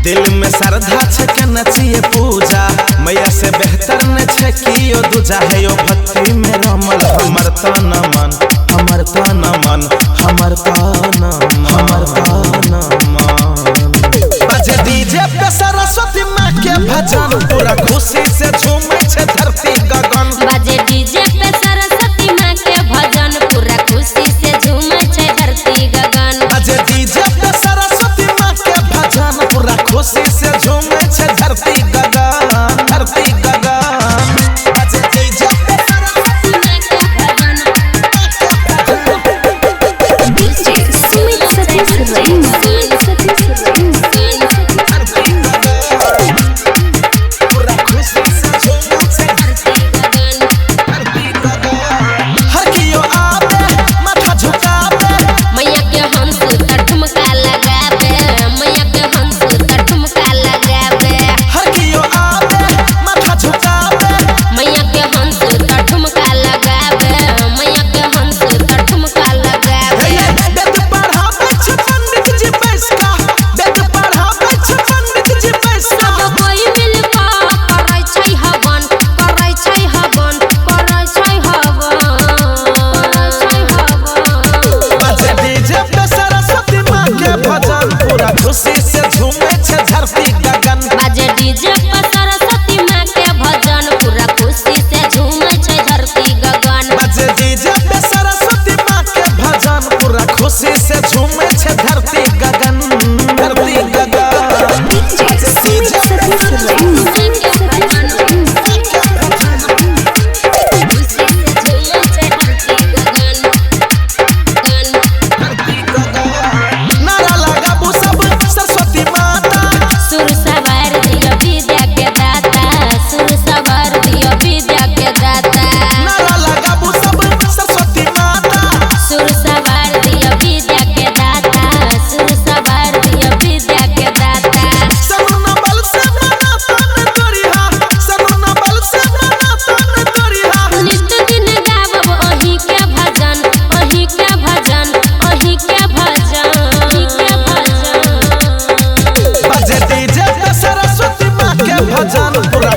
दिल में श्रद्धा छे के नचिए पूजा मैया से बेहतर न छे कियो दूजा है यो भक्ति में रमल हमर तन मन हमर तन मन हमर तन हमर तन मन बजे डीजे पे सरस्वती माँ के भजन पूरा खुशी से झूमे छे धरती गगन बजे डीजे पे सरस्वती माँ के भजन पूरा खुशी से झूमे छे धरती गगन बजे डीजे पे सरस्वती माँ के भजन पूरा खुशी से झूमे छे धरती गगन धरती गगन बजे डीजे पे सरस्वती माँ के भजन DJ Sumit Satish Raina. धरती गगन पूरा खुशी से झूमे छे धरती गगन हर कियो आवे माथा झुकावे मैया के हंस त ठुमका लगावे मैया के हंस त ठुमका लगावे हर कियो आवे माथा झुकावे मैया के हंस त ठुमका लगावे मैया के हंस त ठुमका लगावे वेद पढ़ावे छे पंडित जी बैस का वेद पढ़ावे छे पंडित जी बैस का सब कोई मिल के करै छै हवन करै छै हवन करै छै हवन बजे डीजे पे सरस्वती माँ के भजन पूरा खुशी से झूमे छे धरती गगन बाजे डीजे पे सरस्वती माँ के भजन पूरा खुशी से झूमे छै धरती गगन बजे डीजे पे सरस्वती माँ के भजन पूरा खुशी से झूमे छे धरती गगन धरती गगन DJ Sumit Satish Raina. नारा लगाबू सब सरस्वती माता सुर सवार दियो विद्या के दाता सुर सवार दियो विद्या के दाता नारा लगाबू सब सरस्वती माता सुर सवार दियो विद्या के दाता सुर सवार दियो विद्या के दाता सगुना बल से मना तन करिहा सगुना बल से मना तन करिहा नित दिन गावब अही के भजन अही के भजन अही के भजन अही के भजन बजे डीजे पे सरस्वती माँ के भजन पूरा